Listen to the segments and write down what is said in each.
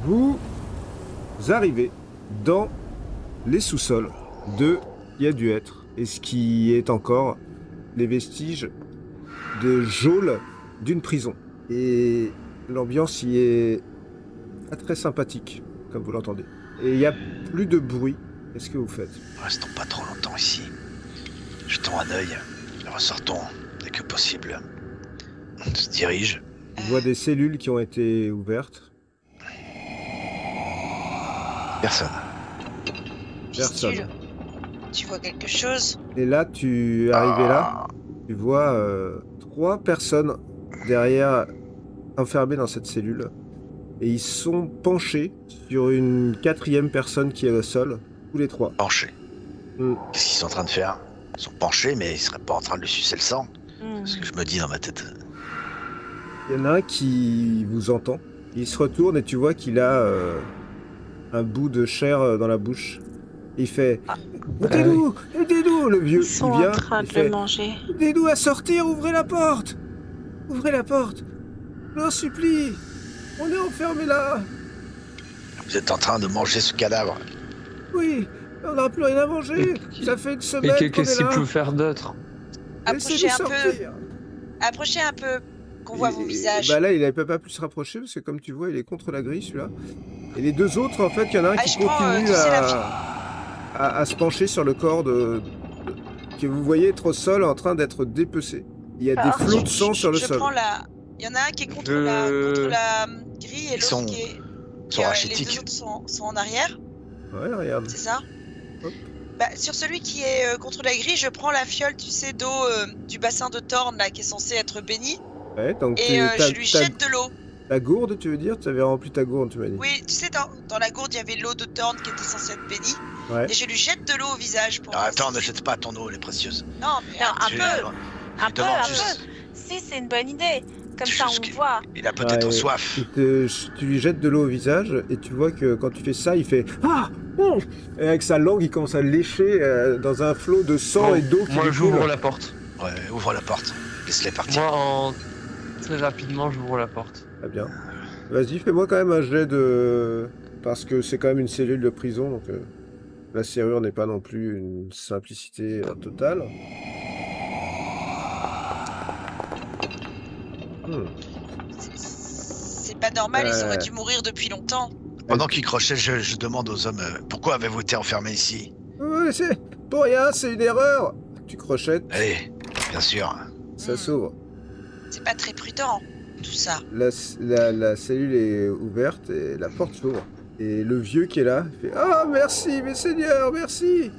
Vous arrivez dans les sous-sols de qui a dû être, et ce qui est encore les vestiges de geôle d'une prison. Et l'ambiance y est pas très sympathique, comme vous l'entendez. Et il n'y a plus de bruit. Qu'est-ce que vous faites? Restons pas trop longtemps ici. Jetons un œil. Ressortons dès que possible. On se dirige. On voit des cellules qui ont été ouvertes. Personne. Personne. Pistule, tu vois quelque chose? Et là, tu es arrivé là, tu vois 3 personnes derrière, enfermées dans cette cellule. Et ils sont penchés sur une 4e personne qui est au sol, tous les 3. Penchés. Mm. Qu'est-ce qu'ils sont en train de faire? Ils sont penchés, mais ils seraient pas en train de lui sucer le sang. C'est ce que je me dis dans ma tête. Il y en a un qui vous entend. Il se retourne et tu vois qu'il a un bout de chair dans la bouche. Il fait aidez-nous, aidez-nous, le vieux. Ils sont il vient, en train il de fait, le manger. aidez-nous à sortir, ouvrez la porte. Ouvrez la porte. Je vous en supplie. On est enfermés là. Vous êtes en train de manger ce cadavre. Oui, on n'a plus rien à manger. Ça fait une semaine qu'on qu'est-ce est qu'il là. peut faire d'autre? Approchez Laissez-nous un peu. sortir. Approchez un peu, qu'on voit vos Et- visages. Bah là, il ne peut pas plus se rapprocher parce que comme tu vois, il est contre la grille celui-là. Et les 2 autres, en fait, il y en a un qui je prends, continue tu sais, à se pencher sur le corps que vous voyez être au sol en train d'être dépecé. Il y a des flots de sang sur le je sol. prends la... Il y en a un qui est contre Je- la grille et Ils sont- l'autre qui est... sont les rachitiques. 2 autres sont en arrière, Ouais, regarde. c'est ça? Hop. Bah, sur celui qui est contre la grille, je prends la fiole, tu sais, d'eau du bassin de Thorn, là, qui est censé être béni, Ouais, donc et je lui jette de l'eau. ta gourde, tu veux dire? Tu avais rempli ta gourde, tu m'as dit. Oui, tu sais, dans la gourde, il y avait l'eau de Thorn qui était censée être bénie, Ouais. et je lui jette de l'eau au visage pour... Non, attends, ne jette pas ton eau, elle est précieuse. Non, mais Non, un Je- peu. je Un peu, demande un juste- peu. Si, c'est une bonne idée. Comme C'est ça, juste on qu'il- voit. Il a peut-être Ouais, soif. tu lui jettes de l'eau au visage et tu vois que quand tu fais ça, il fait ah oh et avec sa langue, il commence à lécher dans un flot de sang Bon, et d'eau qui moi, lui j'ouvre coule. la porte. Ouais, ouvre la porte. Laisse-les partir. Très rapidement, j'ouvre la porte. Très bien. Vas-y, fais-moi quand même un jet de... Parce que c'est quand même une cellule de prison, donc la serrure n'est pas non plus une simplicité totale. Hmm. c'est pas normal, ils auraient dû mourir depuis longtemps. Pendant qu'il crochait, je demande aux hommes pourquoi avez-vous été enfermés ici? Ouais, c'est pour rien, c'est une erreur. Tu crochettes, Allez, bien sûr. ça s'ouvre. C'est pas très prudent, tout ça. La cellule est ouverte et la porte s'ouvre. Et le vieux qui est là, il fait ah merci mes seigneurs, merci,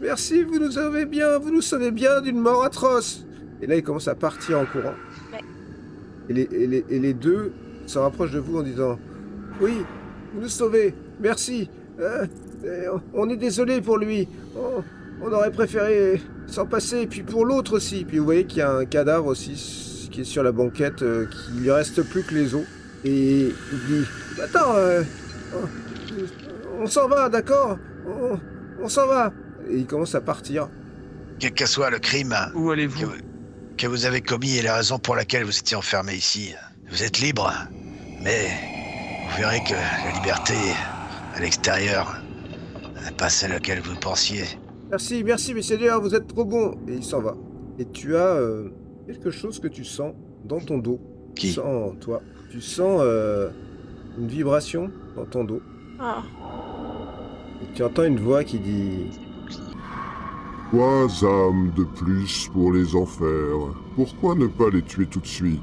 merci, vous nous sauvez bien d'une mort atroce. Et là il commence à partir en courant. Ouais. Et les 2 se rapprochent de vous en disant oui, vous nous sauvez, merci. On est désolé pour lui. On aurait préféré s'en passer. Et puis pour l'autre aussi. Puis vous voyez qu'il y a un cadavre aussi qui est sur la banquette, qu'il lui reste plus que les os. Et il dit attends, on s'en va, d'accord, on s'en va. Et il commence à partir. Quel que soit le crime Où allez-vous? que vous avez commis et la raison pour laquelle vous étiez enfermé ici, vous êtes libre, mais vous verrez que la liberté à l'extérieur n'est pas celle à laquelle vous pensiez. Merci mes seigneurs, vous êtes trop bons. Et il s'en va. Et tu as quelque chose que tu sens dans ton dos. Qui? Tu sens, toi. Tu sens une vibration dans ton dos. Ah. Et tu entends une voix qui dit 3 âmes de plus pour les enfers. Pourquoi ne pas les tuer tout de suite?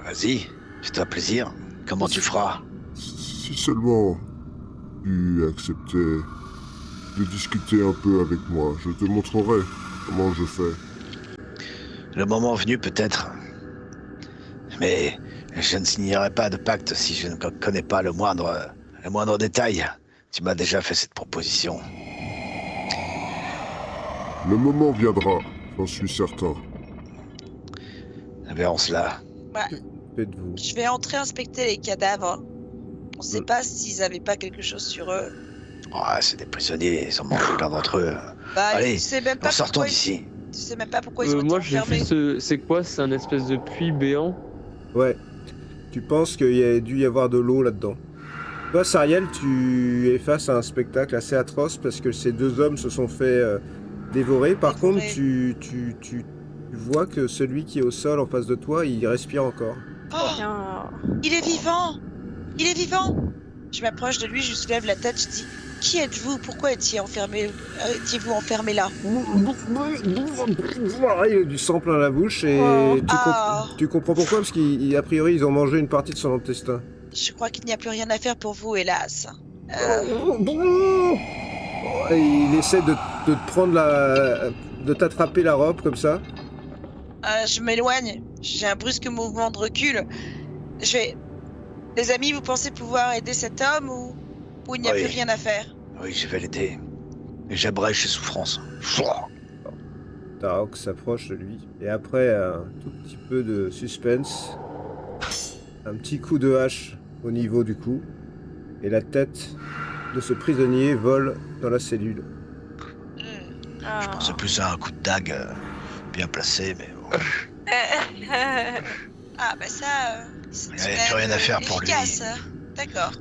Vas-y, fais-toi plaisir. Comment tu feras? Si seulement tu acceptais de discuter un peu avec moi, je te montrerai comment je fais. Le moment venu peut-être. Mais je ne signerai pas de pacte si je ne connais pas le moindre détail. Tu m'as déjà fait cette proposition. Le moment viendra, j'en suis certain. Verrons cela. faites-vous. Je vais entrer inspecter les cadavres. On sait Mm. pas s'ils avaient pas quelque chose sur eux. Oh, c'est des prisonniers, ils ont mangé plein d'entre eux. Bah, Allez, tu sais même pas sortons pourquoi d'ici. Tu sais même pas pourquoi ils ont Moi, été j'ai enfermés. vu c'est quoi? C'est un espèce de puits béant? Ouais. Tu penses qu'il y a dû y avoir de l'eau là-dedans. Toi, Sariel, tu es face à un spectacle assez atroce parce que ces deux hommes se sont fait dévorer. Par Dévorer. contre, tu vois que celui qui est au sol en face de toi, il respire encore. Oh, Non. il est vivant! Il est vivant! Je m'approche de lui, je soulève la tête, je dis qui êtes-vous? Pourquoi étiez-vous enfermé là? Il a du sang plein la bouche et Oh. tu comprends pourquoi parce qu'a priori ils ont mangé une partie de son intestin. Je crois qu'il n'y a plus rien à faire pour vous, hélas. Et il essaie de te prendre de t'attraper la robe comme ça. Je m'éloigne. J'ai un brusque mouvement de recul. Je vais... Les amis, vous pensez pouvoir aider cet homme ou il n'y a Oui. plus rien à faire? Oui, je vais l'aider. Et j'abrège ses souffrances. Tarok s'approche de lui et après un tout petit peu de suspense, un petit coup de hache au niveau du cou et la tête de ce prisonnier vole dans la cellule. Je pensais plus à un coup de dague bien placé, mais bon. Ah bah ça... c'est Il n'y avait plus rien à faire pour lui. efficace. D'accord.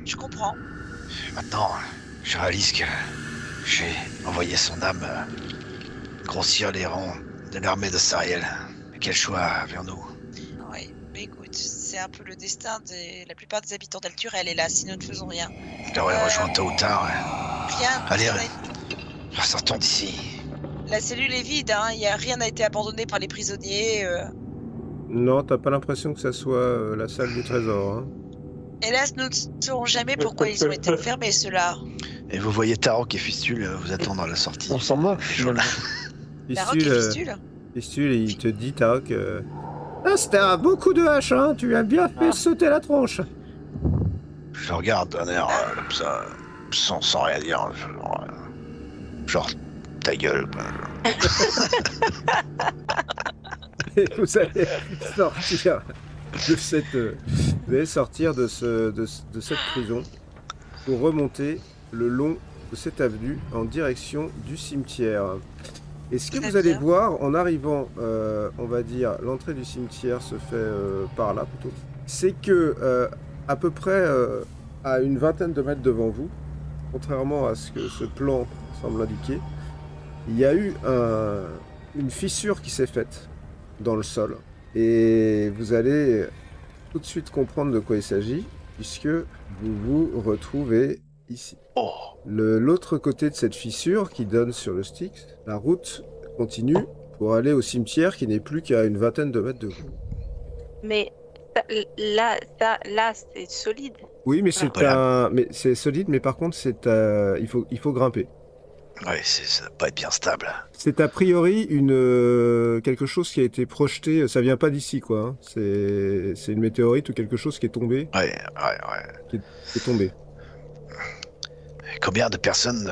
Je comprends. Maintenant, je réalise que j'ai envoyé son âme grossir les rangs de l'armée de Sariel. Mais quel choix avions-nous? Oui, mais écoute, c'est un peu le destin de la plupart des habitants d'Alturel, et là, si nous ne faisons rien. Je l'aurais rejoint tôt ou tard. Rien. Allez, rien n'a- Sortons d'ici. La cellule est vide, hein. Rien n'a été abandonné par les prisonniers. Non, t'as pas l'impression que ça soit la salle du trésor. Hein. Hélas, nous ne saurons jamais pourquoi ils ont été enfermés, ceux-là. Et vous voyez Tarok et Fistule vous attendre à la sortie. On s'en moque finalement. La roque et Fistule. Fistule, il te dit, Tarok, ah, c'était un beau coup de hache, hein, tu as bien fait sauter la tronche. Je le regarde d'un air comme ça, sans rien dire. Genre, ta gueule. Quoi. Et vous allez sortir de cette, vous allez sortir de cette prison pour remonter le long de cette avenue en direction du cimetière. Et ce que Très vous allez bien. voir en arrivant, on va dire, l'entrée du cimetière se fait par là plutôt, c'est que à peu près à une vingtaine de mètres devant vous, contrairement à ce que ce plan semble indiquer, il y a eu une fissure qui s'est faite dans le sol. Et vous allez tout de suite comprendre de quoi il s'agit, puisque vous vous retrouvez ici. Oh, L'autre côté de cette fissure qui donne sur le Styx, la route continue pour aller au cimetière qui n'est plus qu'à une vingtaine de mètres de vous. Mais là, c'est solide. Oui, mais c'est Voilà. mais c'est solide, mais par contre, il faut grimper. ouais, ça va pas être bien stable. C'est a priori quelque chose qui a été projeté, ça vient pas d'ici quoi. Hein. C'est une météorite ou quelque chose qui est tombé. Ouais. Qui est tombé. Et combien de personnes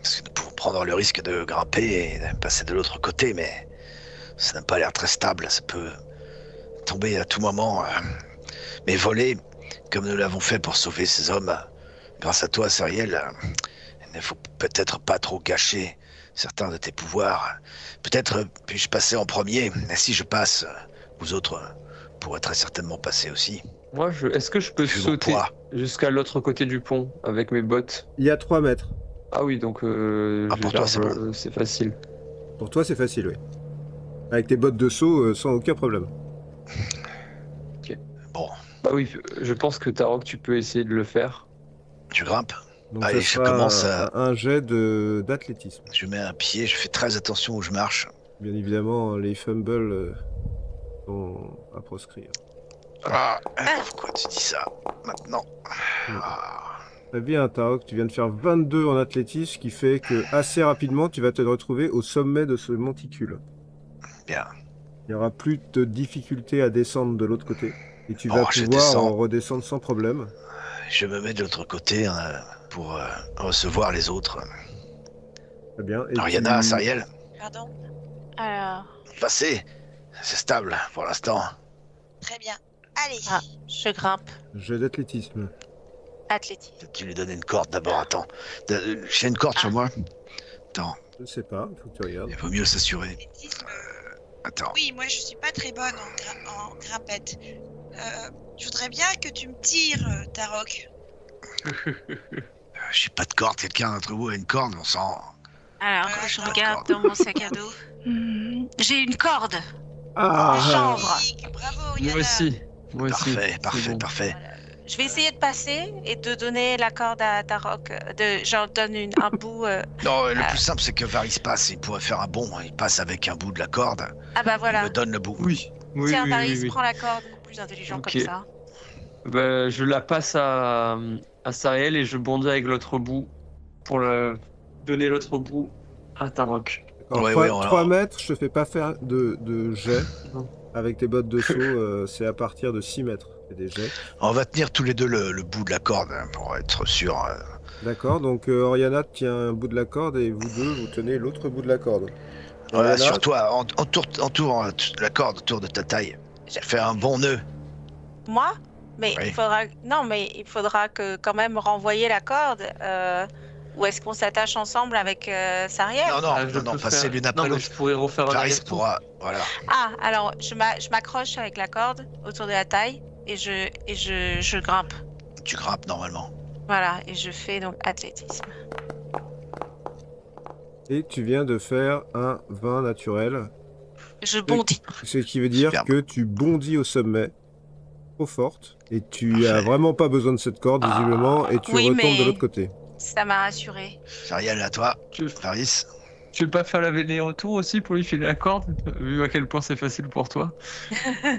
parce que nous pouvons prendre le risque de grimper et de passer de l'autre côté, mais ça n'a pas l'air très stable. Ça peut tomber à tout moment. Mais voler, comme nous l'avons fait pour sauver ces hommes, grâce à toi, Sariel, il ne faut peut-être pas trop gâcher certains de tes pouvoirs. Peut-être puis-je passer en premier, et si je passe, vous autres pourrez très certainement passer aussi. Moi, est-ce que je peux Vu mon sauter poids. jusqu'à l'autre côté du pont avec mes bottes? Il y a 3 mètres. Ah oui, donc je pour veux toi, dire, c'est bon. c'est facile. Pour toi, c'est facile, oui. Avec tes bottes de saut, sans aucun problème. Bon, Bah oui, je pense que Tarok, tu peux essayer de le faire. tu grimpes. Donc Allez, ça je sera commence un jet d'athlétisme. Je mets un pied, je fais très attention où je marche. Bien évidemment, les fumbles sont à proscrire. Pourquoi tu dis ça maintenant? Très bien, Tarok, tu viens de faire 22 en athlétisme, ce qui fait que assez rapidement, tu vas te retrouver au sommet de ce monticule. Bien. Il n'y aura plus de difficulté à descendre de l'autre côté. Et tu Bon, vas je pouvoir descends. redescendre sans problème. Je me mets de l'autre côté pour recevoir les autres. Très bien. Et Ariana, tu- Sariel, Pardon? Alors, passez. C'est stable pour l'instant. Très bien. Allez. Ah. je grimpe. Jet d'athlétisme. Athlétisme. Tu lui donnes une corde d'abord, attends. J'ai une corde sur moi. Attends, Je sais pas, il faut que tu regardes. il vaut mieux s'assurer. Athlétisme, Attends. oui, moi je suis pas très bonne en grimpette. Je voudrais bien que tu me tires, Tarok. J'ai pas de corde, quelqu'un d'entre vous a une corde, on sent. Alors, Ouais, je d'accord. regarde dans mon sac à dos. J'ai une corde. Ah, Chambre. Magnifique, bravo, Yana. Moi aussi. Moi aussi. Parfait, C'est parfait, bon. parfait. Je vais essayer de passer et de donner la corde à Tarok. J'en donne un bout. Non, le plus simple, c'est que Varys passe, il pourrait faire un bond, il passe avec un bout de la corde, Ah bah il voilà. me donne le bout. Oui. Oui, Tiens, oui, Varys, oui, oui. prends la corde. Plus intelligent Ok. comme ça. Bah, je la passe à Sariel et je bondis avec l'autre bout pour donner l'autre bout à Tarok. d'accord. Ouais, 3, ouais, on- 3 mètres, je te fais pas faire de jet. Non. Avec tes bottes de saut, c'est à partir de 6 mètres. C'est des jets. On va tenir tous les deux le bout de la corde hein, pour être sûr. D'accord, donc Oriana tient un bout de la corde et vous deux, vous tenez l'autre bout de la corde. Voilà, Oriana, sur toi, entoure la corde autour de ta taille. Fais un bon nœud. Moi? Mais Oui. il faudra. Non, mais il faudra que quand même renvoyer la corde. Ou est-ce qu'on s'attache ensemble avec Sariel? Non, non, Ah, je non, peux passer faire- l'une Non, après mais l'autre. je pourrais refaire un Varys aller-retour. pourra, voilà. Ah, alors je m'accroche avec la corde autour de la taille et je grimpe. Tu grimpes normalement. Voilà, et je fais donc athlétisme. et tu viens de faire un 20 naturel. Je bondis. Ce qui veut dire Superbe. que tu bondis au sommet, trop forte, et tu Parfait. as vraiment pas besoin de cette corde, visiblement, et tu Oui, retombes mais- de l'autre côté. Ça m'a rassuré. Ariel, à toi. Tu Varys. tu veux pas faire l'aller-retour aussi pour lui filer la corde, vu à quel point c'est facile pour toi? Je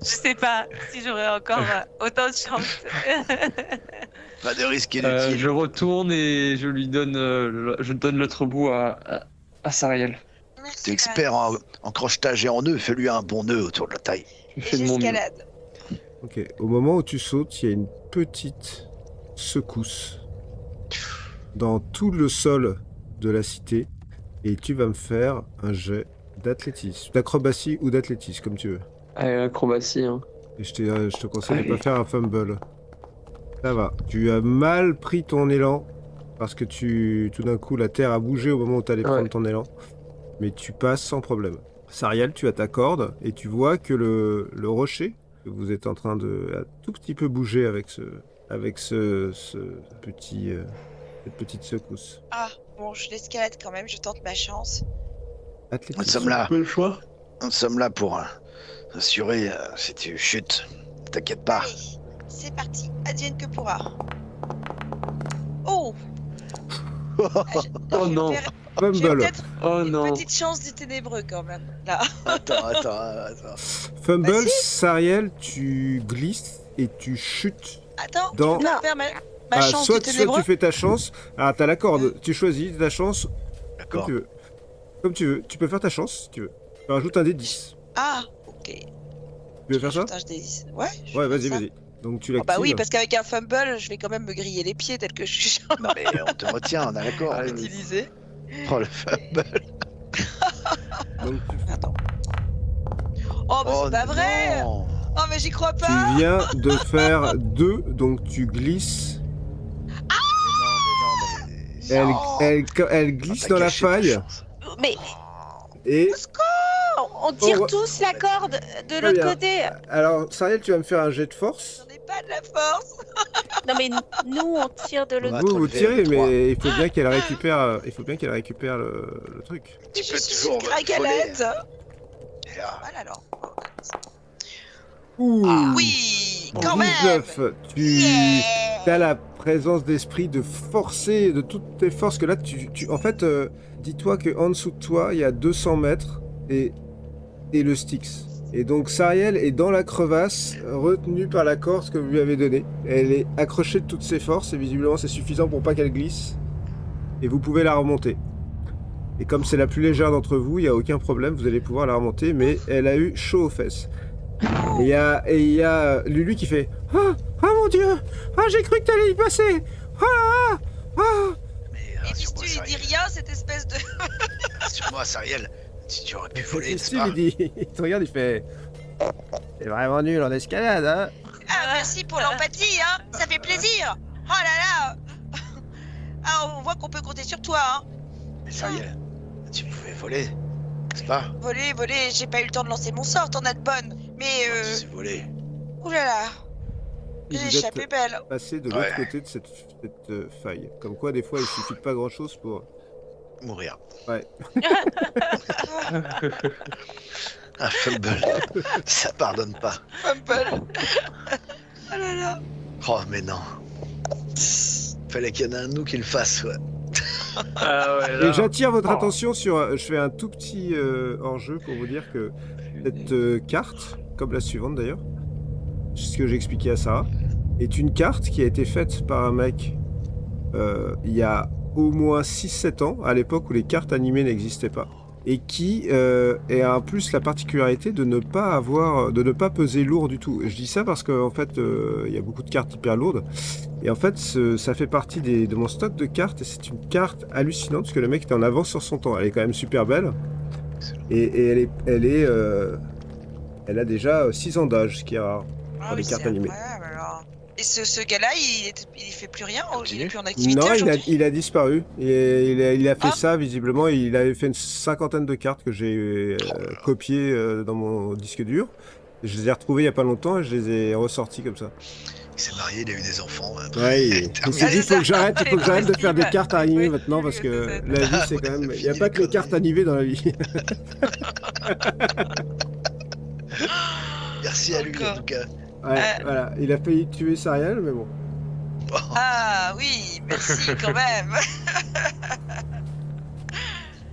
sais pas si j'aurai encore autant de chance. Pas de risque inutile. Je retourne et je lui donne, je donne l'autre bout à Sariel. Merci, T'es expert en crochetage et en nœud, fais-lui un bon nœud autour de la taille. Je fais de mon mieux. J'escalade. Ok, au moment où tu sautes, il y a une petite secousse dans tout le sol de la cité, et tu vas me faire un jet d'athlétisme, d'acrobatie ou d'athlétisme, comme tu veux. Allez, acrobatie, hein. Et je te conseille de Allez. pas faire un fumble. Ça va. Tu as mal pris ton élan parce que tout d'un coup, la terre a bougé au moment où tu allais Ouais. prendre ton élan. Mais tu passes sans problème. Sariel, tu as ta corde et tu vois que le rocher que vous êtes en train de un tout petit peu bouger avec ce petit cette petite secousse. Ah, bon, je l'escalade quand même, je tente ma chance. Athlétisme. Nous sommes là. Le choix. Nous sommes là pour assurer si tu chutes. T'inquiète pas. Allez, c'est parti, advienne que pourra. Oh Oh non. J'ai Fumble. peut-être Oh une non. petite chance du ténébreux quand même, là. Attends. Fumble, Vas-y. Sariel, tu glisses et tu chutes. Attends, Dans- tu peux faire ma Ah, chance soit, du soit ténébreux. tu fais ta chance. Ah, t'as la corde. Tu choisis ta chance comme D'accord. tu veux. Comme tu veux. Tu peux faire ta chance si tu veux. Tu rajoutes un des 10. Ah, ok. Tu veux faire ça? Putain, je désiste. Ouais, je Ouais, vais vas-y, faire ça. vas-y. Donc tu Oh, l'actives. bah oui, parce qu'avec un fumble, je vais quand même me griller les pieds tel que je suis Non mais on te retient, on est d'accord. Allez. utilisé. Oh le fumble. Donc, Attends. Oh, mais c'est pas vrai. non. Oh, mais j'y crois tu pas. viens de faire 2, donc tu glisses. Elle, Non. elle glisse T'as dans la gâché ta faille chance. Mais et on tire Oh, tous la corde de Très l'autre bien. côté. alors Sariel, tu vas me faire un jet de force. J'en ai pas de la force. Non mais nous on tire de On l'autre va Vous te vous relever tirez, avec trois. mais il faut bien qu'elle récupère. Il faut bien qu'elle récupère le truc. Tu Je peux suis toujours une cragalette. Et là, Voilà alors. Ouh. Ah oui, quand même. 19. Tu Yeah. as la présence d'esprit de forcer de toutes tes forces que là en fait dis-toi que en dessous de toi il y a 200 mètres et le Styx. Et donc Sariel est dans la crevasse, retenue par la corde que vous lui avez donnée. Elle est accrochée de toutes ses forces et visiblement c'est suffisant pour pas qu'elle glisse. Et vous pouvez la remonter. Et comme c'est la plus légère d'entre vous, il n'y a aucun problème, vous allez pouvoir la remonter, mais elle a eu chaud aux fesses. Et il y a Lulu qui fait « Ah, mon Dieu! Ah, j'ai cru que t'allais y passer! Ah, ah, mais Et sur moi, Pistu, il dit Sariel. rien, cette espèce de. Sur moi, Sariel. Si tu aurais pu ah. voler, Et n'est-ce Steve, pas il dit, il te regarde, il fait « C'est vraiment nul en escalade, hein? Ah, merci pour l'empathie, hein. Ça fait plaisir. Oh là là. Ah, on voit qu'on peut compter sur toi, hein. Mais Sariel, tu pouvais voler, n'est-ce pas Voler, j'ai pas eu le temps de lancer mon sort, t'en as de bonnes. Mais Tu sais voler. Ouh là là. Et J'ai vous échappé êtes belle. passé de l'autre Ouais. côté de cette faille. Comme quoi, des fois, il suffit de pas grand-chose pour... Mourir. Ouais. Un fumble. Ça pardonne pas. Fumble. Oh là là. Oh, mais non. Fallait qu'il y en ait un de nous qui le fasse, ouais. Ah ouais, Et là. j'attire votre Oh. attention sur... je fais un tout petit hors-jeu pour vous dire que cette carte, comme la suivante d'ailleurs, ce que j'ai expliqué à Sarah, est une carte qui a été faite par un mec il y a au moins 6-7 ans, à l'époque où les cartes animées n'existaient pas, et qui a en plus la particularité de ne pas peser lourd du tout. Je dis ça parce qu'en fait, il y a beaucoup de cartes hyper lourdes, et en fait, ça fait partie de mon stock de cartes, et c'est une carte hallucinante, parce que le mec était en avance sur son temps. Elle est quand même super belle, et elle a déjà 6 ans d'âge, ce qui est rare. Ah les oui, cartes c'est animées. incroyable, alors. Et ce gars-là, il fait plus rien, il Continue. est plus en activité Non, aujourd'hui. il a disparu. Il a fait Ah. ça, visiblement. Il avait fait une 50aine de cartes que j'ai copiées dans mon disque dur. Je les ai retrouvées il n'y a pas longtemps et je les ai ressorties comme ça. Il s'est marié, il a eu des enfants. Ouais, il s'est dit, il faut que j'arrête de faire des possible. cartes animées Oui, maintenant oui, parce c'est que ça. la vie, c'est quand même... Il n'y a pas que les cartes animées dans la vie. Merci à lui, en Encore. tout cas. Ouais, voilà. Il a failli tuer Sariel, mais bon. Ah oui, merci quand même.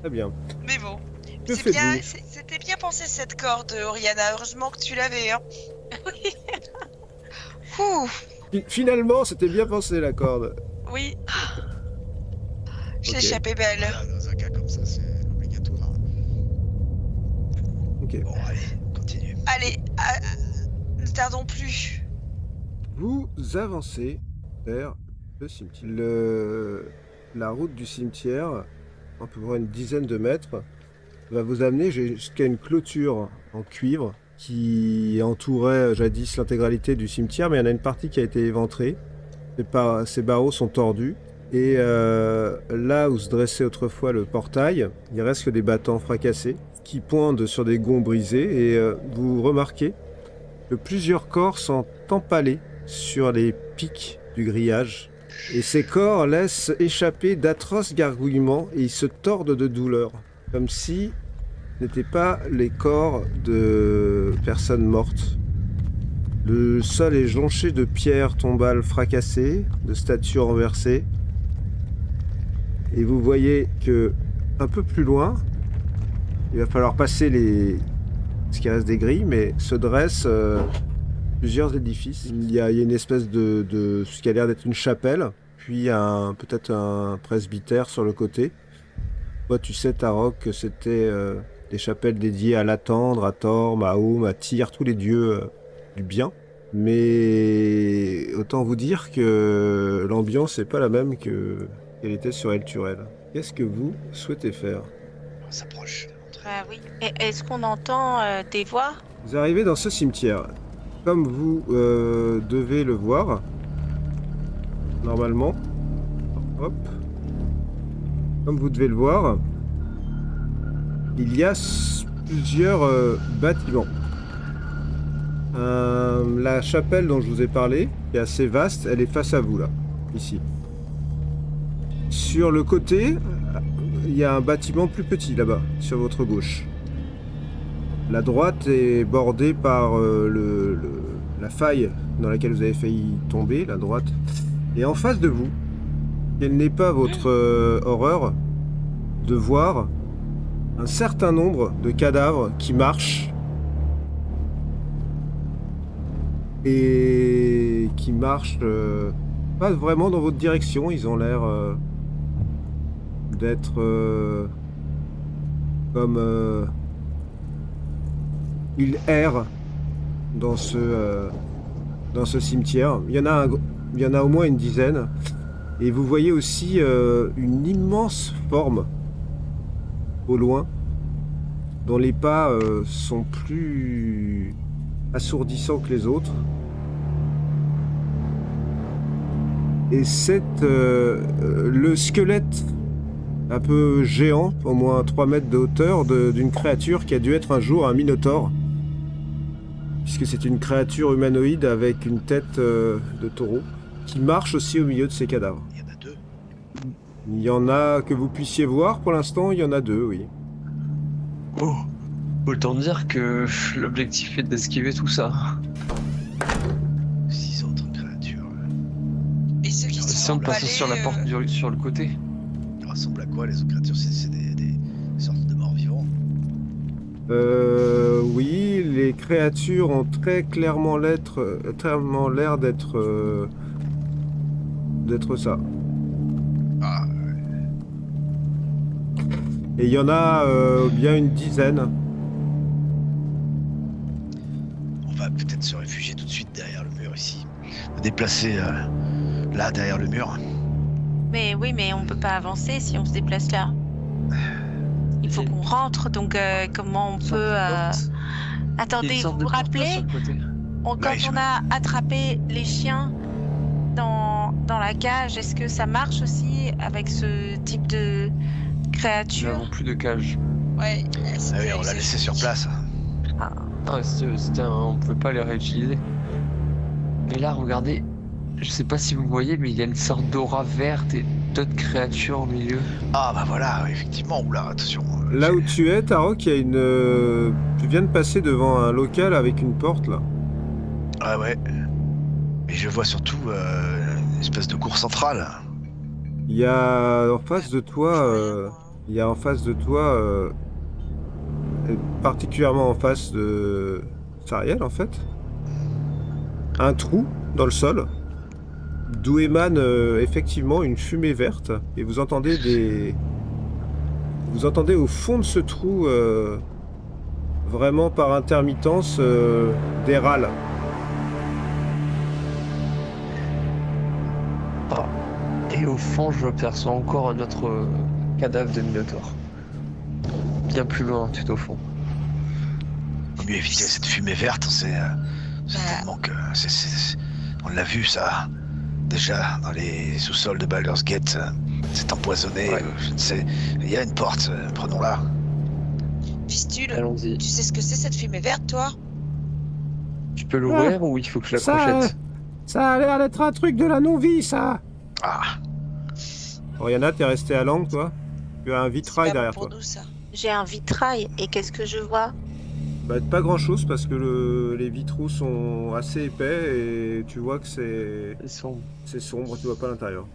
Très bien. Mais bon, Que c'est bien, faites-vous c'était bien pensé cette corde, Oriana. Heureusement que tu l'avais. Hein. Ouh, Finalement, c'était bien pensé, la corde. oui. J'ai Ok. échappé belle. Voilà, dans un cas comme ça, c'est obligatoire. Ok. Bon, allez, continue. Allez, ne tardons plus. Vous avancez vers le cimetière. La route du cimetière, à peu près une dizaine de mètres, va vous amener jusqu'à une clôture en cuivre qui entourait jadis l'intégralité du cimetière, mais il y en a une partie qui a été éventrée. Ces barreaux sont tordus. Et là où se dressait autrefois le portail, il reste que des battants fracassés qui pointent sur des gonds brisés. Et vous remarquez que plusieurs corps sont empalés sur les pics du grillage. Et ces corps laissent échapper d'atroces gargouillements et ils se tordent de douleur, comme si ce n'étaient pas les corps de personnes mortes. Le sol est jonché de pierres tombales fracassées, de statues renversées. Et vous voyez que un peu plus loin, il va falloir passer ce qui reste des grilles, mais se dressent plusieurs édifices. Il y a une espèce de ce qui a l'air d'être une chapelle, puis peut-être un presbytère sur le côté. Toi, tu sais, Tarok, que c'était des chapelles dédiées à Latendre, à Thor, à Aum, à Tyr, tous les dieux du bien. Mais autant vous dire que l'ambiance n'est pas la même qu'elle était sur El Turel. Qu'est-ce que vous souhaitez faire? On s'approche. Oui. Et est-ce qu'on entend des voix? Vous arrivez dans ce cimetière. Comme vous devez le voir, normalement, hop, comme vous devez le voir, il y a plusieurs bâtiments. La chapelle dont je vous ai parlé, qui est assez vaste, elle est face à vous là, ici. Sur le côté, il y a un bâtiment plus petit là-bas, sur votre gauche. La droite est bordée par la faille dans laquelle vous avez failli tomber, la droite. Et en face de vous, quelle n'est pas votre horreur de voir un certain nombre de cadavres qui marchent et qui marchent pas vraiment dans votre direction. Ils ont l'air d'être comme ils errent dans ce cimetière. Il y en a au moins une dizaine. Et vous voyez aussi une immense forme au loin, dont les pas sont plus assourdissants que les autres. Et c'est le squelette un peu géant, au moins 3 mètres de hauteur, d'une créature qui a dû être un jour un minotaure. puisque c'est une créature humanoïde avec une tête de taureau, qui marche aussi au milieu de ces cadavres. Il y en a 2. Il y en a que vous puissiez voir, pour l'instant, il y en a 2, oui. Oh, autant dire que l'objectif est d'esquiver tout ça. 6 autres créatures. Et ceux qui Si sont on passait emballés, sur la porte sur le côté. Ils ressemblent à quoi les autres créatures? C'est des sortes de morts vivants. Oui, les créatures ont très clairement l'air d'être ça. Ah, Et il y en a bien une dizaine. on va peut-être se réfugier tout de suite derrière le mur ici. Me déplacer là derrière le mur. Mais oui, mais on peut pas avancer si on se déplace là. Il faut qu'on rentre, donc comment on peut... Attendez, vous vous rappelez, quand Ouais, on a attrapé les chiens dans la cage, est-ce que ça marche aussi avec ce type de Nous créature? n'avons plus de cage. Ouais, Ah oui, on l'a laissé sur place. Ah, on pouvait pas les réutiliser. Mais là, regardez, je sais pas si vous voyez, mais il y a une sorte d'aura verte et d'autres créatures au milieu. Ah bah voilà, effectivement, oula, attention. Là où tu es, Tarok, il y a une... Tu viens de passer devant un local avec une porte, là. Ah ouais. Et je vois surtout une espèce de cour centrale. Il y a en face de toi... Il y a en face de toi... particulièrement en face de Sariel, en fait. Un trou dans le sol, d'où émane effectivement une fumée verte, et vous entendez au fond de ce trou, vraiment par intermittence, des râles. Ah. Et au fond, je perçois encore un autre cadavre de Minotaure. Bien plus loin, tout au fond. Vaut mieux éviter cette fumée verte, c'est tellement que... on l'a vu ça, déjà dans les sous-sols de Baldur's Gate, c'est empoisonné, Ouais. je ne sais... Il y a une porte, prenons-la. Fistule, Allons-y. tu sais ce que c'est cette fumée verte, toi? Tu peux l'ouvrir ou il faut que je la Ça, crochette? Ça a l'air d'être un truc de la non-vie, ça. Ah, Oriana, t'es resté à l'angle, toi. Tu as un C'est vitrail pas bon derrière pour toi. nous, ça. J'ai un vitrail, et qu'est-ce que je vois? Bah, pas grand-chose, parce que les vitraux sont assez épais, et tu vois que Ils sont... c'est sombre, tu vois pas l'intérieur.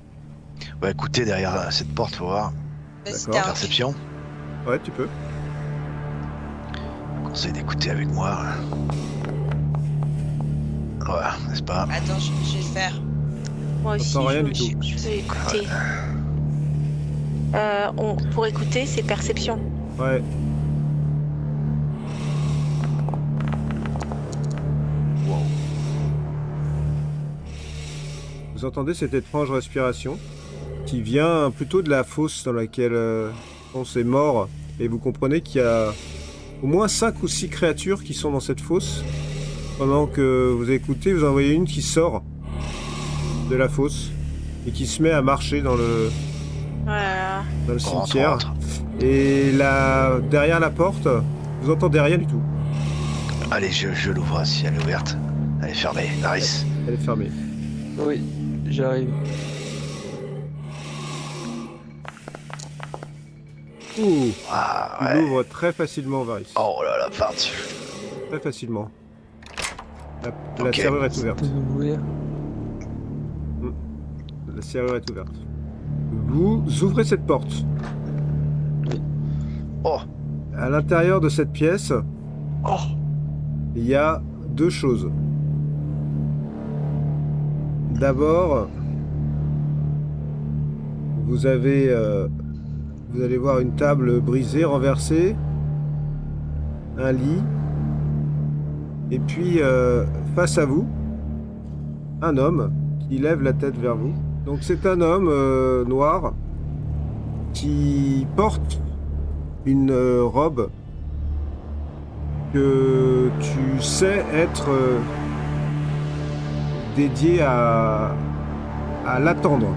bah écoutez, derrière cette porte, faut voir. Vas-y, D'accord. Tarok. Perception. Ouais, tu peux. Conseil d'écouter avec moi. Voilà, n'est-ce pas? Attends, je vais le faire. Moi aussi, J'entends rien du tout. je vais écouter. Pour écouter, c'est perception. Ouais. Wow. Vous entendez cette étrange respiration qui vient plutôt de la fosse dans laquelle on s'est mort. Et vous comprenez qu'il y a au moins 5 ou 6 créatures qui sont dans cette fosse. Pendant que vous écoutez, vous en voyez une qui sort de la fosse et qui se met à marcher dans le Voilà. dans le On rentre, cimetière. on rentre. Et là, derrière la porte, vous entendez rien du tout. Allez, je l'ouvre si elle est ouverte. Elle est fermée, Varys. Elle est fermée. Oui, j'arrive. Ouh, Ah tu ouais. l'ouvres très facilement, Varys. Oh là là, parti. Très facilement. La Ok. serrure est ouverte. Ouvrir. La serrure est ouverte. Vous ouvrez cette porte. Oh, À l'intérieur de cette pièce, Oh, il y a 2 choses. D'abord, vous allez voir une table brisée, renversée, un lit, et puis face à vous, un homme qui lève la tête vers vous. Donc c'est un homme noir qui porte une robe que tu sais être dédiée à l'attendre.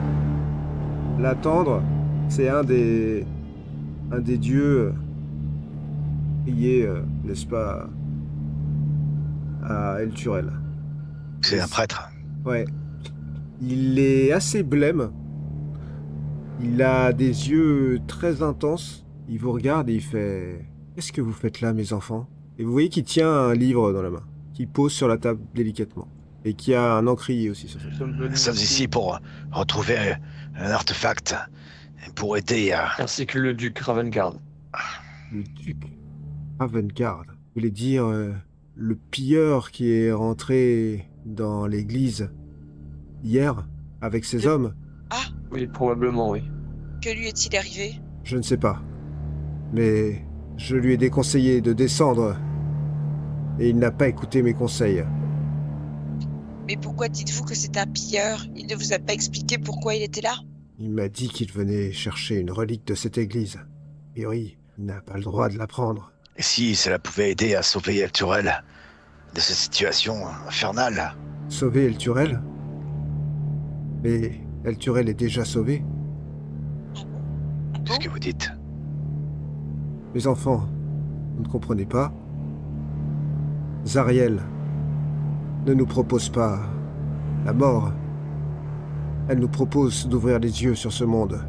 L'attendre, c'est un des dieux priés, n'est-ce pas, à El Turel. C'est un prêtre. Ouais. Il est assez blême. Il a des yeux très intenses. Il vous regarde et il fait « Qu'est-ce que vous faites là, mes enfants ?» Et vous voyez qu'il tient un livre dans la main, qu'il pose sur la table délicatement. Et qui a un encrier aussi sur ça. Nous sommes ici pour retrouver un artefact. Pour aider à... Ainsi que le duc Ravengard. Le duc Ravengard. Vous voulez dire le pilleur qui est rentré dans l'église hier avec ses hommes? Ah, Oui, probablement, oui. que lui est-il arrivé? Je ne sais pas. Mais je lui ai déconseillé de descendre. Et il n'a pas écouté mes conseils. Mais pourquoi dites-vous que c'est un pilleur? Il ne vous a pas expliqué pourquoi il était là? Il m'a dit qu'il venait chercher une relique de cette église. Et oui, il n'a pas le droit de la prendre. Et si cela pouvait aider à sauver El Turel de cette situation infernale? Sauver El Turel? Mais El Turel est déjà sauvé. C'est ce que vous dites. Mes enfants, vous ne comprenez pas? Zariel ne nous propose pas la mort. Elle nous propose d'ouvrir les yeux sur ce monde.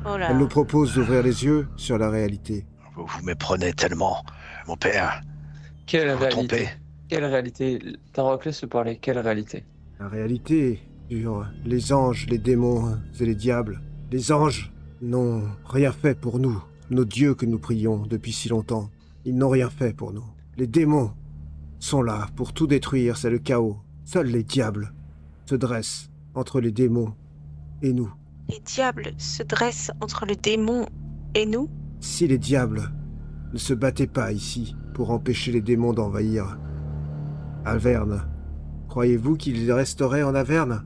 Oh là. Elle nous propose d'ouvrir les yeux sur la réalité. Vous vous méprenez tellement, mon père. Quelle Vous vous réalité? trompez. Quelle réalité? Taroclès se parlait, quelle réalité? La réalité sur les anges, les démons et les diables. Les anges n'ont rien fait pour nous, nos dieux que nous prions depuis si longtemps. Ils n'ont rien fait pour nous. Les démons sont là pour tout détruire, c'est le chaos. Seuls les diables se dressent entre les démons et nous. Les diables se dressent entre le démon et nous? Si les diables ne se battaient pas ici pour empêcher les démons d'envahir Averne, croyez-vous qu'ils resteraient en Averne?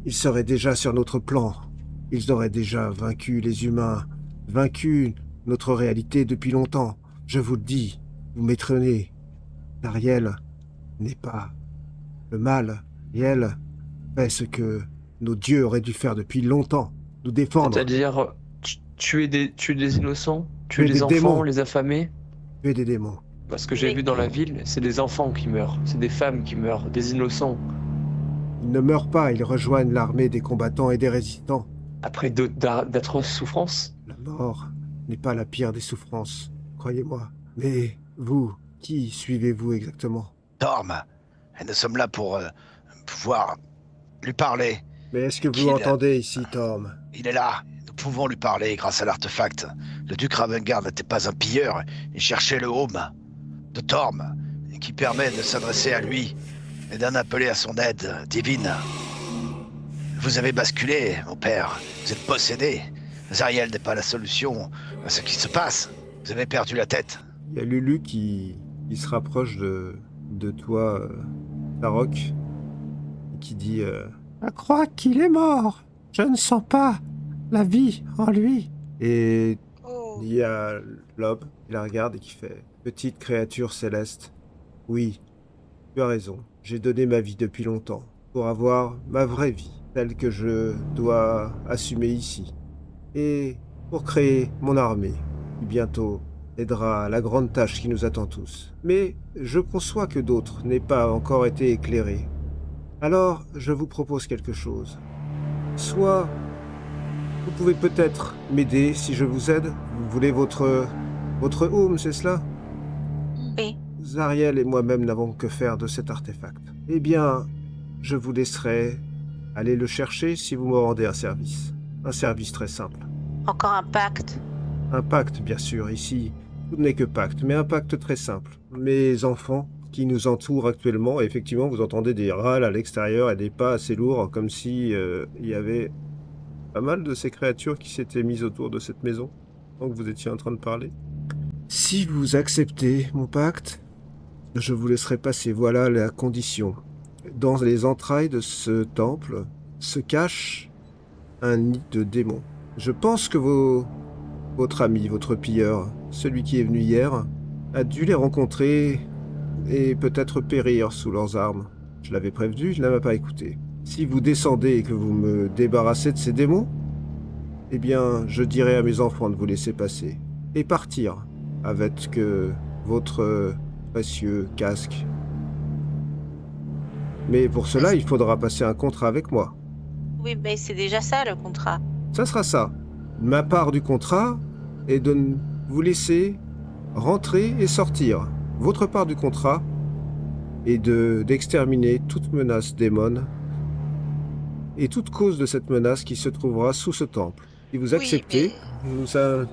Ils seraient déjà sur notre plan. Ils auraient déjà vaincu les humains, vaincu notre réalité depuis longtemps. Je vous le dis, vous méprenez. Ariel n'est pas le mal. Ariel fait ce que nos dieux auraient dû faire depuis longtemps, nous défendre. C'est-à-dire tuer des innocents, tuer Tuer les des enfants, démons. les affamés. Tuer des démons. Parce que j'ai Mais- vu dans la ville, c'est des enfants qui meurent, c'est des femmes qui meurent, des innocents. Ils ne meurent pas, ils rejoignent l'armée des combattants et des résistants. Après d'atroces souffrances. La mort n'est pas la pire des souffrances, croyez-moi. Mais vous, qui suivez-vous exactement? Torm, et nous sommes là pour pouvoir lui parler. Mais est-ce que Qui vous est là? entendez ici, Torm? Il est là. Nous pouvons lui parler grâce à l'artefact. Le duc Ravengard n'était pas un pilleur. Il cherchait le home de Torm, qui permet de s'adresser à lui et d'en appeler à son aide divine. Vous avez basculé, mon père. Vous êtes possédé. Zariel n'est pas la solution à ce qui se passe. Vous avez perdu la tête. Il y a Lulu qui se rapproche de toi, Tarok, et qui dit « Je crois qu'il est mort. Je ne sens pas la vie en lui. » Et Oh, il y a l'aube qui la regarde et qui fait « Petite créature céleste, oui, tu as raison. J'ai donné ma vie depuis longtemps pour avoir ma vraie vie, celle que je dois assumer ici. Et pour créer mon armée, qui bientôt aidera à la grande tâche qui nous attend tous. Mais je conçois que d'autres n'aient pas encore été éclairés. Alors, je vous propose quelque chose. Soit vous pouvez peut-être m'aider si je vous aide. Vous voulez votre home, c'est cela? Oui. Zariel et moi-même n'avons que faire de cet artefact. Eh bien, je vous laisserai aller le chercher si vous me rendez un service. Un service très simple. Encore un pacte. Un pacte, bien sûr, ici. Tout n'est que pacte, mais un pacte très simple. Mes enfants, qui nous entourent actuellement, effectivement, vous entendez des râles à l'extérieur et des pas assez lourds, comme si il y avait pas mal de ces créatures qui s'étaient mises autour de cette maison, tant que vous étiez en train de parler. Si vous acceptez mon pacte, je vous laisserai passer. Voilà la condition. Dans les entrailles de ce temple se cache un nid de démons. Je pense que votre ami, votre pilleur, celui qui est venu hier, a dû les rencontrer et peut-être périr sous leurs armes. Je l'avais prévenu, il ne m'a pas écouté. Si vous descendez et que vous me débarrassez de ces démons, eh bien, je dirai à mes enfants de vous laisser passer et partir avec votre précieux casque Mais pour cela, il faudra passer un contrat avec moi. Oui, mais c'est déjà ça le contrat. Ça sera ça. Ma part du contrat est de vous laisser rentrer et sortir. Votre part du contrat est d'exterminer toute menace démon et toute cause de cette menace qui se trouvera sous ce temple. Si vous acceptez, nous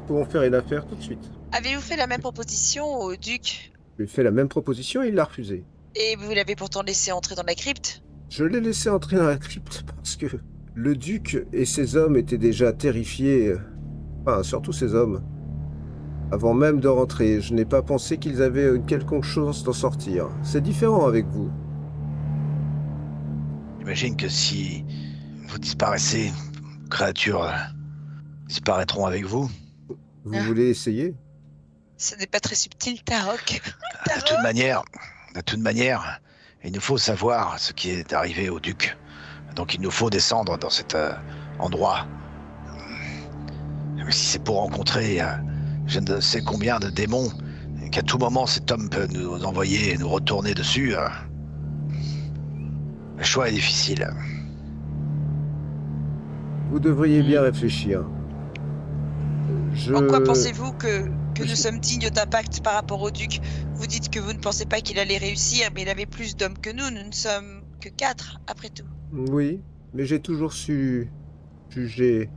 pourrons faire une affaire tout de suite. Avez-vous fait la même proposition au duc? Je lui ai fait la même proposition et il l'a refusée. Et vous l'avez pourtant laissé entrer dans la crypte? Je l'ai laissé entrer dans la crypte parce que le duc et ses hommes étaient déjà terrifiés. Enfin, surtout ses hommes. Avant même de rentrer, je n'ai pas pensé qu'ils avaient une quelconque chance d'en sortir. C'est différent avec vous. J'imagine que si vous disparaissez, vos créatures disparaîtront avec vous. Vous voulez essayer? Ce n'est pas très subtil, Tarok. De toute manière, il nous faut savoir ce qui est arrivé au duc. Donc il nous faut descendre dans cet endroit. Mais si c'est pour rencontrer je ne sais combien de démons, et qu'à tout moment cet homme peut nous envoyer et nous retourner dessus, le choix est difficile. Vous devriez bien réfléchir. En quoi pensez-vous que nous sommes dignes d'un pacte par rapport au duc? Vous dites que vous ne pensez pas qu'il allait réussir, mais il avait plus d'hommes que nous ne sommes que 4, après tout. Oui, mais j'ai toujours su juger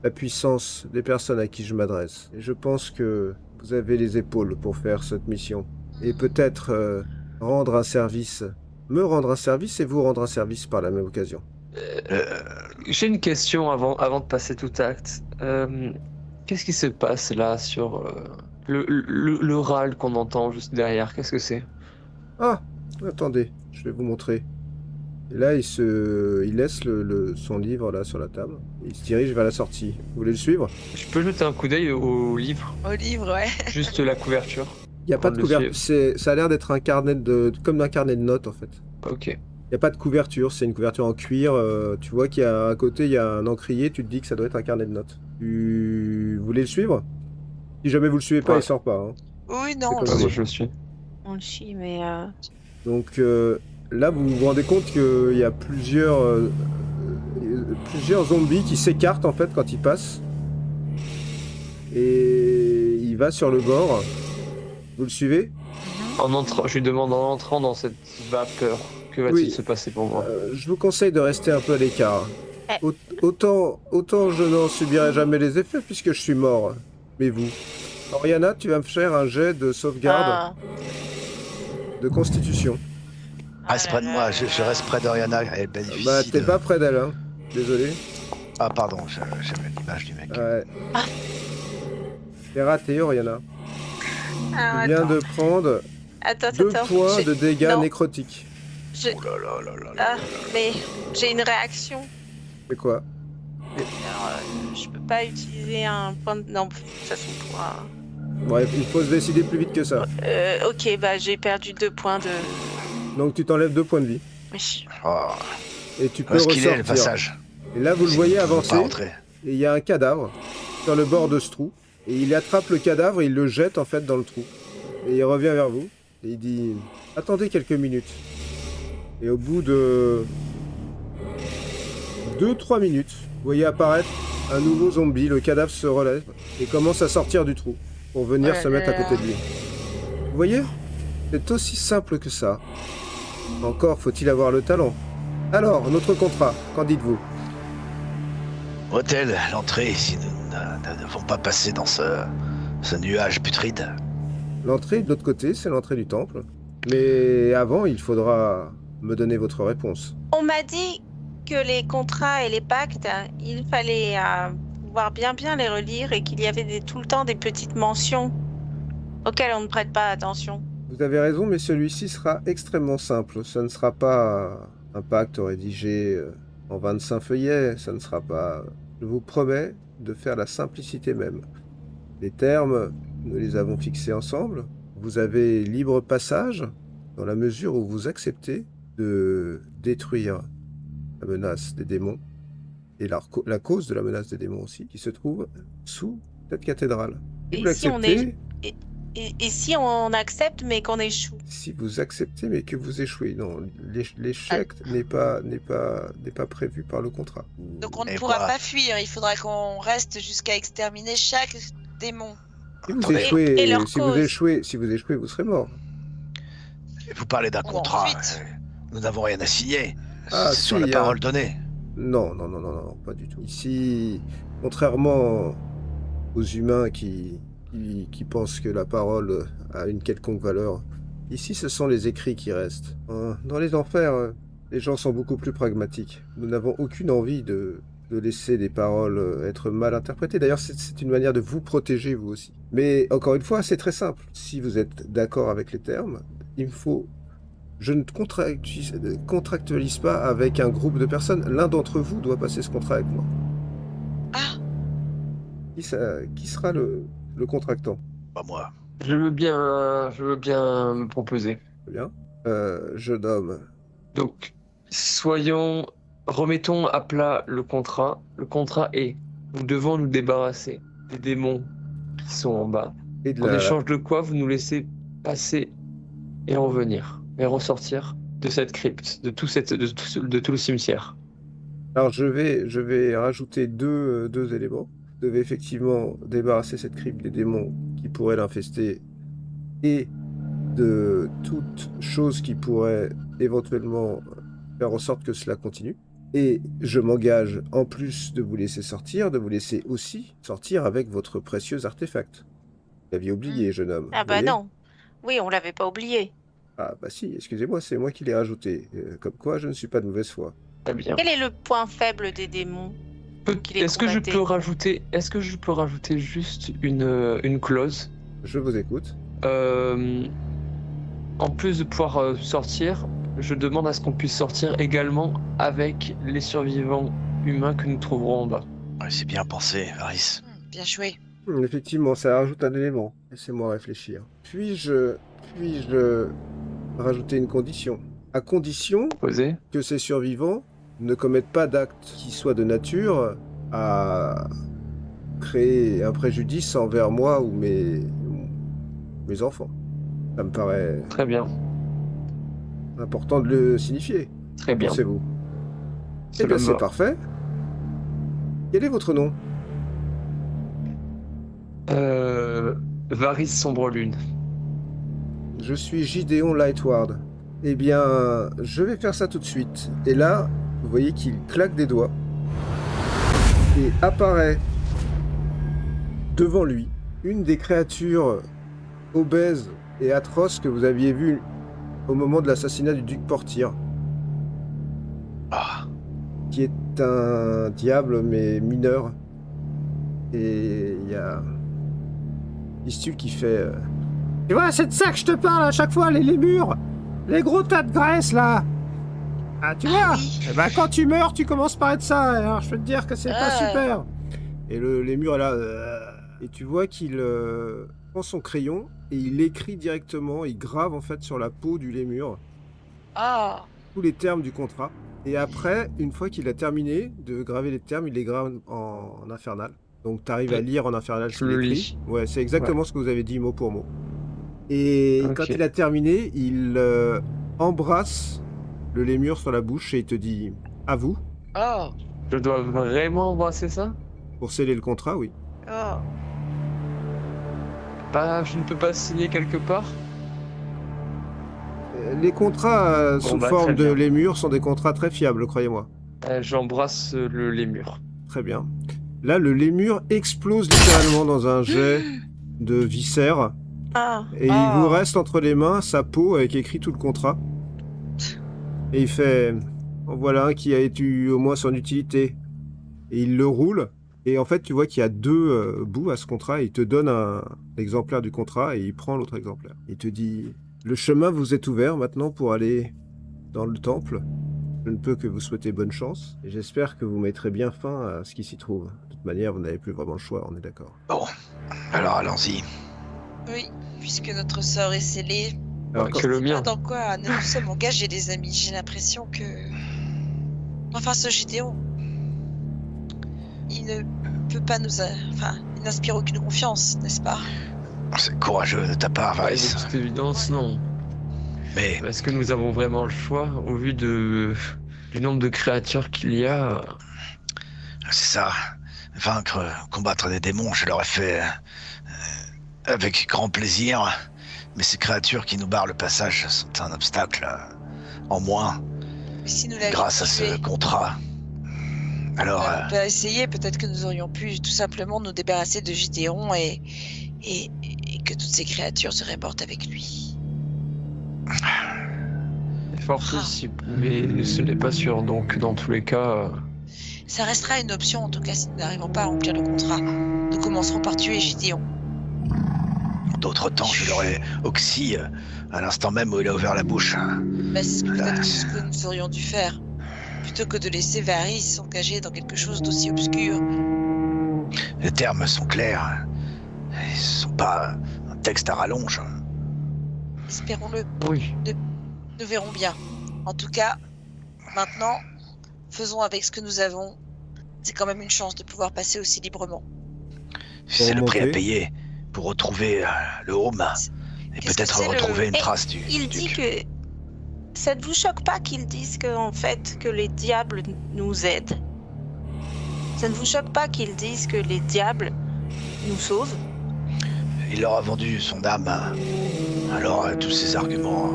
la puissance des personnes à qui je m'adresse. Et je pense que vous avez les épaules pour faire cette mission. Et peut-être rendre un service, me rendre un service et vous rendre un service par la même occasion. J'ai une question avant de passer tout acte. Qu'est-ce qui se passe là sur le râle qu'on entend juste derrière? Qu'est-ce que c'est? Ah, attendez, je vais vous montrer. Et là, il laisse son livre là sur la table. Il se dirige vers la sortie. Vous voulez le suivre? Je peux jeter un coup d'œil au livre? Au livre, ouais. Juste la couverture. Il n'y a pas de couverture. Ça a l'air d'être un carnet comme un carnet de notes en fait. Ok. Il n'y a pas de couverture, c'est une couverture en cuir. Tu vois qu'il y a à côté, il y a un encrier. Tu te dis que ça doit être un carnet de notes. Vous voulez le suivre? Si jamais vous le suivez pas, Ouais. il sort pas. Hein. Oui, non, comme on ça. Moi je le suis. On le chie, mais... Donc là, vous vous rendez compte qu'il y a plusieurs zombies qui s'écartent en fait quand ils passent. Et il va sur le bord. Vous le suivez? Je lui demande en entrant dans cette vapeur, que va-t-il Oui. se passer pour moi? Je vous conseille de rester un peu à l'écart. Eh. Autant je n'en subirai jamais les effets puisque je suis mort. Mais vous. Oriana, tu vas me faire un jet de sauvegarde de constitution. Reste près de moi, je reste près d'Oriana, elle bénéficie Bah, t'es de... pas près d'elle, hein. Désolé. Ah pardon, j'avais l'image du mec. Ouais. Ah. C'est raté, Oriana. Ah, Tu viens attends. de prendre Attends, 2 points j'ai- de dégâts non. nécrotiques. Je- Oh là là là là Ah, là. mais j'ai une réaction. C'est quoi? Alors, je peux pas utiliser un point de... Non, de toute façon, pour un... Bref, il faut se décider plus vite que ça. Ok, bah j'ai perdu 2 points de... Donc tu t'enlèves 2 points de vie. Mais je- Oh, Et tu peux où est-ce qu'il est le ressortir. passage? Et là, vous le voyez Faut avancer. pas rentrer. Et il y a un cadavre sur le bord de ce trou. Et il attrape le cadavre et il le jette en fait dans le trou. Et il revient vers vous. Et il dit « Attendez quelques minutes. » Et au bout de 2-3 minutes, vous voyez apparaître un nouveau zombie. Le cadavre se relève et commence à sortir du trou pour venir Oh là se mettre à là. côté de lui. Vous voyez? C'est aussi simple que ça. Encore faut-il avoir le talent. Alors, notre contrat, qu'en dites-vous? Hôtel, l'entrée, si nous ne devons pas passer dans ce nuage putride. L'entrée de l'autre côté, c'est l'entrée du temple. Mais avant, il faudra me donner votre réponse. On m'a dit que les contrats et les pactes, il fallait pouvoir bien les relire et qu'il y avait tout le temps des petites mentions auxquelles on ne prête pas attention. Vous avez raison, mais celui-ci sera extrêmement simple. Ce ne sera pas un pacte rédigé en 25 feuillets. Ça ne sera pas... Je vous promets de faire la simplicité même. Les termes, nous les avons fixés ensemble. Vous avez libre passage dans la mesure où vous acceptez de détruire la menace des démons et la cause de la menace des démons aussi, qui se trouve sous cette cathédrale. Si Et vous si on l'acceptez, Et si on accepte mais qu'on échoue? Si vous acceptez mais que vous échouez, non, l'échec n'est pas prévu par le contrat. Donc on ne Et pourra quoi pas fuir, il faudra qu'on reste jusqu'à exterminer chaque démon. Si vous Attendez. échouez, Et leur si vous cause. échouez, vous serez mort. Vous parlez d'un Ou contrat. ensuite. Nous n'avons rien à signer. Ah, C'est sur si, la parole donnée. Non, pas du tout. Ici, contrairement aux humains qui pensent que la parole a une quelconque valeur, ici ce sont les écrits qui restent. Dans les enfers, les gens sont beaucoup plus pragmatiques. Nous n'avons aucune envie de laisser les paroles être mal interprétées. D'ailleurs, c'est une manière de vous protéger, vous aussi. Mais encore une fois, c'est très simple. Si vous êtes d'accord avec les termes, il me faut... Je ne contractualise pas avec un groupe de personnes. L'un d'entre vous doit passer ce contrat avec moi. Ah, Qui sera le contractant? Pas moi. Je veux bien me proposer. Très bien. Jeune homme. Donc, remettons à plat le contrat. Le contrat est, nous devons nous débarrasser des démons qui sont en bas. Et de En la... échange de quoi vous nous laissez passer et revenir, et ressortir de cette crypte, de tout le cimetière. Alors je vais rajouter deux éléments. Vous devez effectivement débarrasser cette crypte des démons qui pourraient l'infester et de toute chose qui pourrait éventuellement faire en sorte que cela continue. Et je m'engage, en plus de vous laisser sortir, de vous laisser aussi sortir avec votre précieux artefact. Vous l'aviez oublié, jeune homme. Ah vous bah voyez? non. Oui, on l'avait pas oublié. Ah bah si, excusez-moi, c'est moi qui l'ai rajouté. Comme quoi, je ne suis pas de mauvaise foi. Très bien. Quel est le point faible des démons? qu'il est Est-ce que je combatté. peux rajouter juste une clause? Je vous écoute. En plus de pouvoir sortir, je demande à ce qu'on puisse sortir également avec les survivants humains que nous trouverons en bas. Ouais, c'est bien pensé, Varys. bien joué. Effectivement, ça rajoute un élément. Laissez-moi réfléchir. Puis-je rajouter une condition? À condition Posé. que ces survivants ne commettent pas d'actes qui soient de nature à créer un préjudice envers moi ou mes enfants. Ça me paraît Très bien. important de le signifier. Très bien. Pensez-vous? Eh Cela bien, me c'est va. parfait. Quel est votre nom? Varys Sombre-Lune. Je suis Gideon Lightward. Eh bien, je vais faire ça tout de suite. Et là, vous voyez qu'il claque des doigts. Et apparaît devant lui une des créatures obèses et atroces que vous aviez vues au moment de l'assassinat du duc Portyr, Ah, qui est un diable mais mineur. Et il y a Istule qui fait... Tu vois, c'est de ça que je te parle à chaque fois, les murs, les gros tas de graisse là. Ah, tu vois, oui. eh ben, quand tu meurs, tu commences par être ça. Alors, je peux te dire que c'est pas Ah. super. Et les murs là, et tu vois qu'il prend son crayon et il écrit directement, il grave en fait sur la peau du lémur Ah, tous les termes du contrat. Et après, une fois qu'il a terminé de graver les termes, il les grave en infernal. Donc tu arrives à lire en infernal ce Je qu'il le écrit. lis. Ouais, c'est exactement ce que vous avez dit mot pour mot. Et Ok. quand il a terminé, il embrasse le lémur sur la bouche et il te dit « À vous oh, Je dois vraiment embrasser ça? » pour sceller le contrat, oui. oh. Bah, je ne peux pas signer quelque part? Les contrats sous bah, forme très de bien. lémur sont des contrats très fiables, croyez-moi. J'embrasse le lémur. Très bien. Là, le lémur explose littéralement dans un jet de viscères. Ah, Et il vous reste entre les mains sa peau avec écrit tout le contrat. Et il fait en voilà un qui a eu au moins son utilité. Et il le roule. Et en fait, tu vois qu'il y a deux bouts à ce contrat. Et il te donne un exemplaire du contrat et il prend l'autre exemplaire. Il te dit le chemin vous est ouvert maintenant pour aller dans le temple. Je ne peux que vous souhaiter bonne chance. Et j'espère que vous mettrez bien fin à ce qui s'y trouve. De toute manière, vous n'avez plus vraiment le choix, on est d'accord. bon. Alors allons-y. Oui, puisque notre sort est scellé. Alors, Que le mien. Dans quoi nous nous sommes engagés, les amis. J'ai l'impression que... Enfin, ce Gideon... Il ne peut pas nous... Enfin, il n'inspire aucune confiance, n'est-ce pas? C'est courageux de ta part, De Varys. toute évidence, non. Mais Est-ce que nous avons vraiment le choix au vu du nombre de créatures qu'il y a? c'est ça. Vaincre, combattre des démons, je l'aurais fait avec grand plaisir. Mais ces créatures qui nous barrent le passage sont un obstacle en moins Mais si nous l'avions grâce à ce tué, contrat. Alors, on peut essayer, peut-être que nous aurions pu tout simplement nous débarrasser de Gideon et que toutes ces créatures seraient mortes avec lui. C'est fort possible, mais ce n'est pas sûr. Donc, dans tous les cas, Ça restera une option, en tout cas, si nous n'arrivons pas à remplir le contrat. Nous commencerons par tuer Gideon. d'autres temps, je l'aurais oxy à l'instant même où il a ouvert la bouche. Bah, c'est peut-être ce que nous aurions dû faire. Plutôt que de laisser Varys s'engager dans quelque chose d'aussi obscur. Les termes sont clairs. Ils sont pas un texte à rallonge. Espérons-le. oui. Nous verrons bien. En tout cas, maintenant, faisons avec ce que nous avons. C'est quand même une chance de pouvoir passer aussi librement. C'est le prix à remonter. payer pour retrouver le home et Qu'est-ce peut-être que c'est, retrouver une Et trace du. Il dit que ça ne vous choque pas qu'ils disent qu'en fait que les diables nous aident. Ça ne vous choque pas qu'ils disent que les diables nous sauvent. Il leur a vendu son âme. Alors tous ces arguments.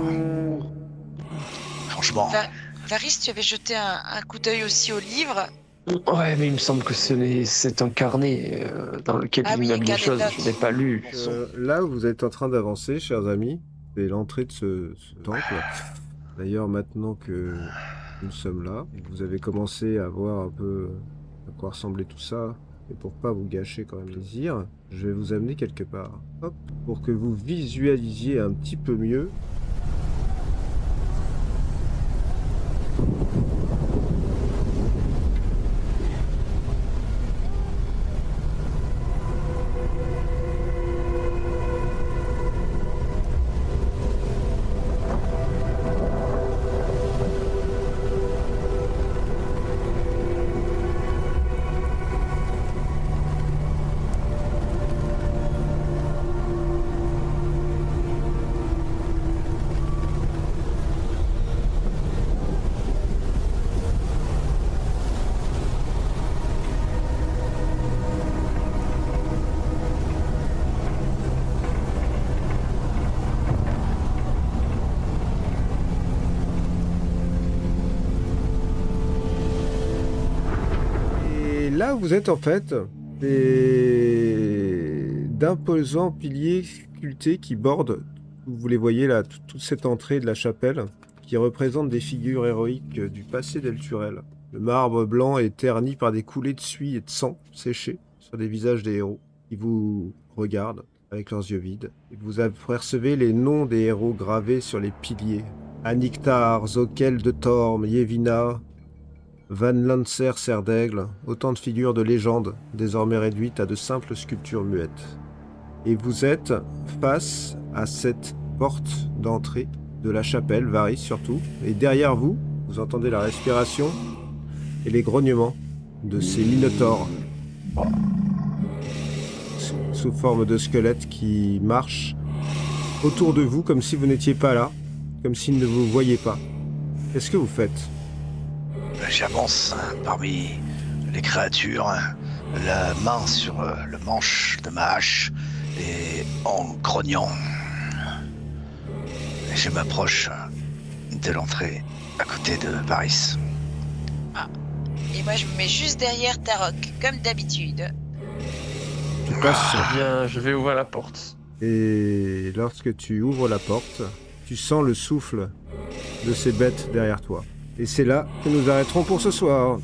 Franchement, Varys, tu avais jeté un coup d'œil aussi au livre. Ouais, mais il me semble que c'est un carnet dans lequel Ah il oui, y a un des carnet de choses. notes. Je n'ai pas lu. Là, vous êtes en train d'avancer, chers amis. C'est l'entrée de ce temple. D'ailleurs, maintenant que nous sommes là, et que vous avez commencé à voir un peu à quoi ressemblait tout ça, et pour pas vous gâcher quand même le plaisir, je vais vous amener quelque part. Hop, pour que vous visualisiez un petit peu mieux. Et là, vous êtes en fait d'imposants piliers sculptés qui bordent, vous les voyez là, toute cette entrée de la chapelle, qui représente des figures héroïques du passé d'Elturel. Le marbre blanc est terni par des coulées de suie et de sang séchés sur des visages des héros qui vous regardent avec leurs yeux vides. Et vous apercevez les noms des héros gravés sur les piliers. Anictar, Zokel de Torm, Yevina, Van Lancer, Serre d'Aigle, autant de figures de légende, désormais réduites à de simples sculptures muettes. Et vous êtes face à cette porte d'entrée de la chapelle, Varys surtout, et derrière vous, vous entendez la respiration et les grognements de ces minotaures sous forme de squelettes qui marchent autour de vous comme si vous n'étiez pas là, comme s'ils ne vous voyaient pas. Qu'est-ce que vous faites ? j'avance parmi les créatures, la main sur le manche de ma hache et en grognant. Je m'approche de l'entrée à côté de Varys. Et moi, je me mets juste derrière Tarok, comme d'habitude. Tu passes Bien, je vais ouvrir la porte. et lorsque tu ouvres la porte, tu sens le souffle de ces bêtes derrière toi. Et c'est là que nous arrêterons pour ce soir.